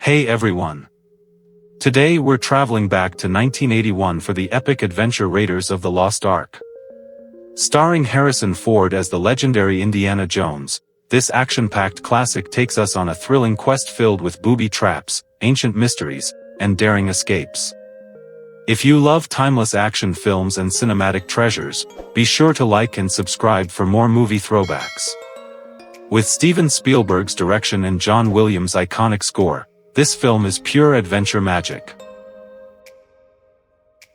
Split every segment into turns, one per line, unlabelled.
Hey everyone! Today we're traveling back to 1981 for the epic adventure Raiders of the Lost Ark. Starring Harrison Ford as the legendary Indiana Jones, this action-packed classic takes us on a thrilling quest filled with booby traps, ancient mysteries, and daring escapes. If you love timeless action films and cinematic treasures, be sure to like and subscribe for more movie throwbacks. With Steven Spielberg's direction and John Williams' iconic score, this film is pure adventure magic.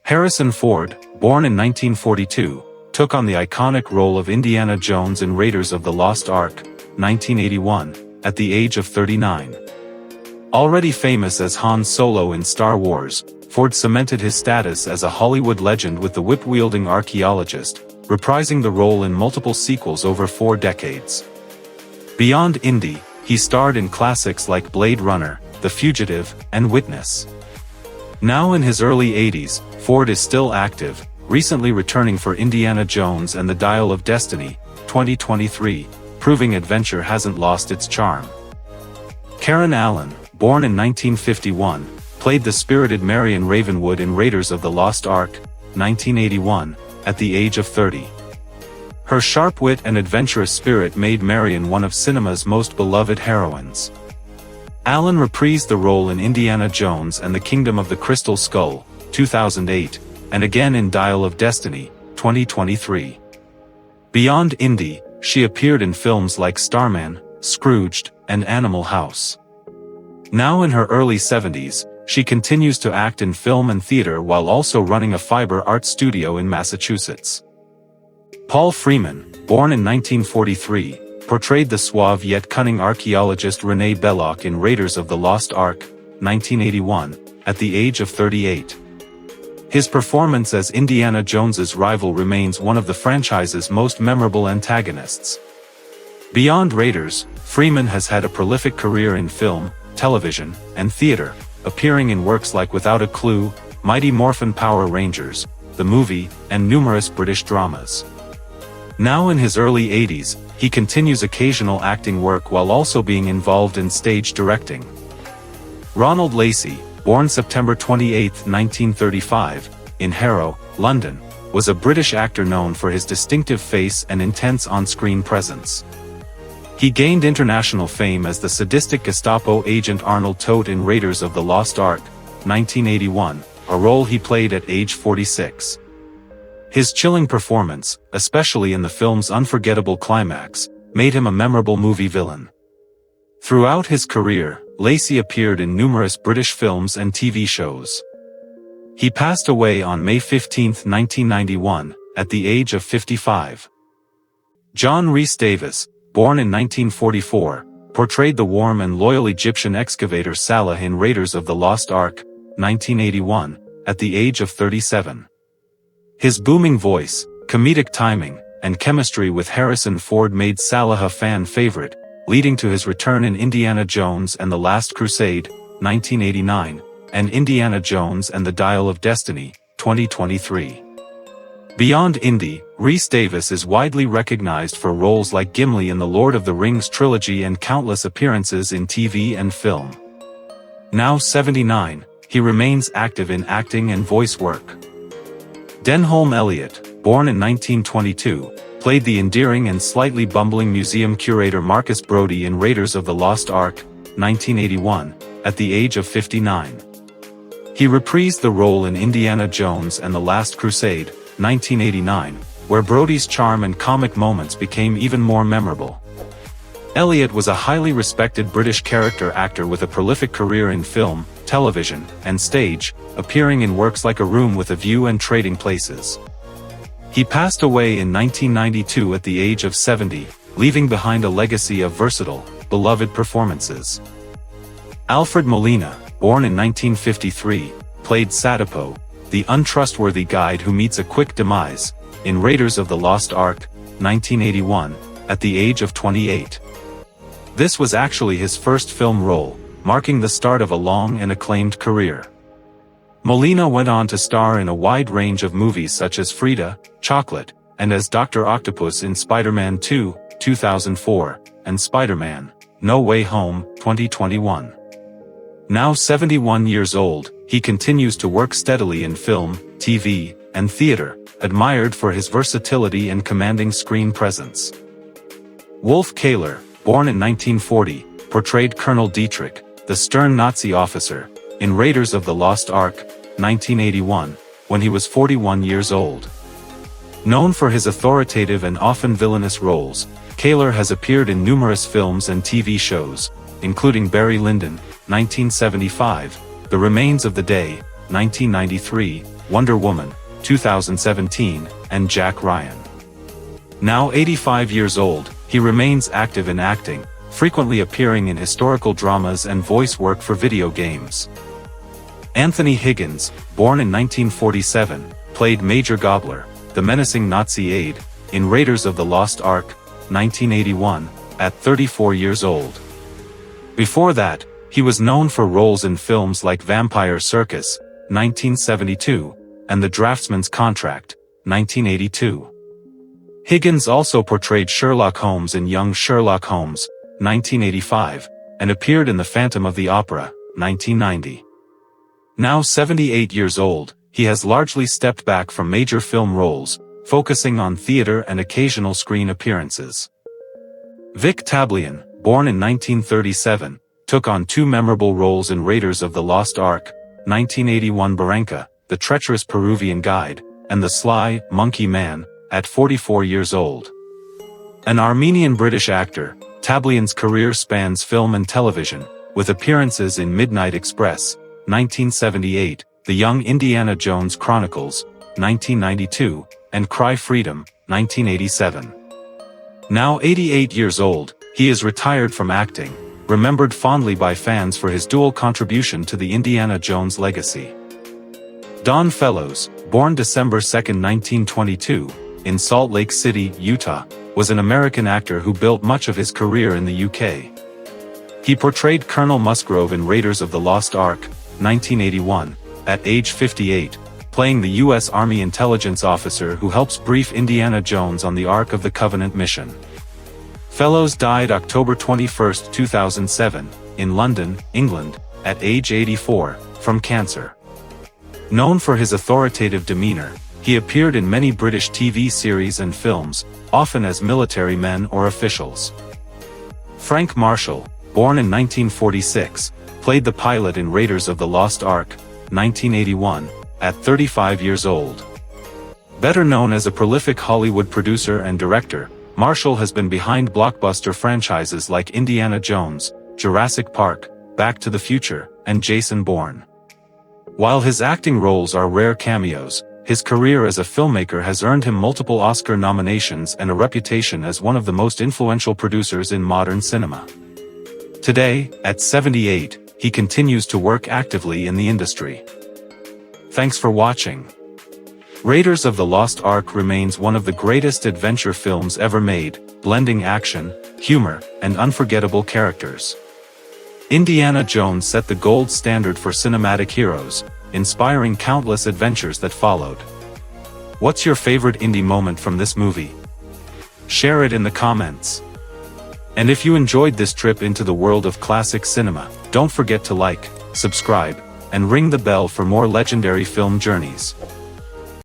Harrison Ford, born in 1942, took on the iconic role of Indiana Jones in Raiders of the Lost Ark, 1981, at the age of 39. Already famous as Han Solo in Star Wars, Ford cemented his status as a Hollywood legend with the whip-wielding archaeologist, reprising the role in multiple sequels over 4 decades. Beyond Indy, he starred in classics like Blade Runner, The Fugitive, and Witness. Now in his early 80s, Ford is still active, recently returning for Indiana Jones and the Dial of Destiny, 2023, proving adventure hasn't lost its charm. Karen Allen, born in 1951, played the spirited Marion Ravenwood in Raiders of the Lost Ark, 1981, at the age of 30. Her sharp wit and adventurous spirit made Marion one of cinema's most beloved heroines. Allen reprised the role in Indiana Jones and the Kingdom of the Crystal Skull, 2008, and again in Dial of Destiny, 2023. Beyond Indy, she appeared in films like Starman, Scrooged, and Animal House. Now in her early 70s, she continues to act in film and theater while also running a fiber art studio in Massachusetts. Paul Freeman, born in 1943, portrayed the suave yet cunning archaeologist René Belloc in Raiders of the Lost Ark, 1981, at the age of 38. His performance as Indiana Jones's rival remains one of the franchise's most memorable antagonists. Beyond Raiders, Freeman has had a prolific career in film, television, and theater, appearing in works like Without a Clue, Mighty Morphin Power Rangers, the movie, and numerous British dramas. Now in his early 80s, he continues occasional acting work while also being involved in stage directing. Ronald Lacy, born September 28, 1935, in Harrow, London, was a British actor known for his distinctive face and intense on-screen presence. He gained international fame as the sadistic Gestapo agent Arnold Todt in Raiders of the Lost Ark, 1981, a role he played at age 46. His chilling performance, especially in the film's unforgettable climax, made him a memorable movie villain. Throughout his career, Lacy appeared in numerous British films and TV shows. He passed away on May 15, 1991, at the age of 55. John Rhys-Davies, born in 1944, portrayed the warm and loyal Egyptian excavator Salah in Raiders of the Lost Ark, 1981, at the age of 37. His booming voice, comedic timing, and chemistry with Harrison Ford made Salah a fan favorite, leading to his return in Indiana Jones and the Last Crusade, 1989, and Indiana Jones and the Dial of Destiny, 2023. Beyond Indy, Rhys-Davies is widely recognized for roles like Gimli in the Lord of the Rings trilogy and countless appearances in TV and film. Now 79, he remains active in acting and voice work. Denholm Elliott, born in 1922, played the endearing and slightly bumbling museum curator Marcus Brody in Raiders of the Lost Ark, 1981, at the age of 59. He reprised the role in Indiana Jones and the Last Crusade, 1989, where Brody's charm and comic moments became even more memorable. Elliott was a highly respected British character actor with a prolific career in film, television, and stage, appearing in works like A Room with a View and Trading Places. He passed away in 1992 at the age of 70, leaving behind a legacy of versatile, beloved performances. Alfred Molina, born in 1953, played Sadapo, the untrustworthy guide who meets a quick demise, in Raiders of the Lost Ark, 1981, at the age of 28. This was actually his first film role, marking the start of a long and acclaimed career. Molina went on to star in a wide range of movies such as Frida, Chocolate, and as Dr. Octopus in Spider-Man 2, 2004, and Spider-Man: No Way Home, 2021. Now 71 years old, he continues to work steadily in film, TV, and theater, admired for his versatility and commanding screen presence. Wolf Kahler, born in 1940, portrayed Colonel Dietrich, the stern Nazi officer, in Raiders of the Lost Ark, 1981, when he was 41 years old. Known for his authoritative and often villainous roles, Kahler has appeared in numerous films and TV shows, including Barry Lyndon, 1975, The Remains of the Day, 1993, Wonder Woman, 2017, and Jack Ryan. Now 85 years old, he remains active in acting, frequently appearing in historical dramas and voice work for video games. Anthony Higgins, born in 1947, played Major Gobbler, the menacing Nazi aide, in Raiders of the Lost Ark, 1981, at 34 years old. Before that, he was known for roles in films like Vampire Circus, 1972, and The Draughtsman's Contract, 1982. Higgins also portrayed Sherlock Holmes in Young Sherlock Holmes, 1985, and appeared in The Phantom of the Opera, 1990. Now 78 years old, he has largely stepped back from major film roles, focusing on theater and occasional screen appearances. Vic Tablian, born in 1937, took on two memorable roles in Raiders of the Lost Ark, 1981 Barranca, the treacherous Peruvian guide, and the sly, monkey man, at 44 years old. An Armenian-British actor, Tablian's career spans film and television, with appearances in Midnight Express, 1978, The Young Indiana Jones Chronicles, 1992, and Cry Freedom, 1987. Now 88 years old, he is retired from acting, remembered fondly by fans for his dual contribution to the Indiana Jones legacy. Don Fellows, born December 2, 1922, in Salt Lake City, Utah, was an American actor who built much of his career in the UK. He portrayed Colonel Musgrove in Raiders of the Lost Ark, 1981, at age 58, playing the U.S. Army intelligence officer who helps brief Indiana Jones on the Ark of the Covenant mission. Fellows died October 21, 2007, in London, England, at age 84, from cancer. Known for his authoritative demeanor, he appeared in many British TV series and films, often as military men or officials. Frank Marshall, born in 1946, played the pilot in Raiders of the Lost Ark, 1981, at 35 years old. Better known as a prolific Hollywood producer and director, Marshall has been behind blockbuster franchises like Indiana Jones, Jurassic Park, Back to the Future, and Jason Bourne. While his acting roles are rare cameos, his career as a filmmaker has earned him multiple Oscar nominations and a reputation as one of the most influential producers in modern cinema. Today, at 78, he continues to work actively in the industry. Thanks for watching. Raiders of the Lost Ark remains one of the greatest adventure films ever made, blending action, humor, and unforgettable characters. Indiana Jones set the gold standard for cinematic heroes, inspiring countless adventures that followed. What's your favorite Indy moment from this movie? Share it in the comments. And if you enjoyed this trip into the world of classic cinema, don't forget to like, subscribe, and ring the bell for more legendary film journeys.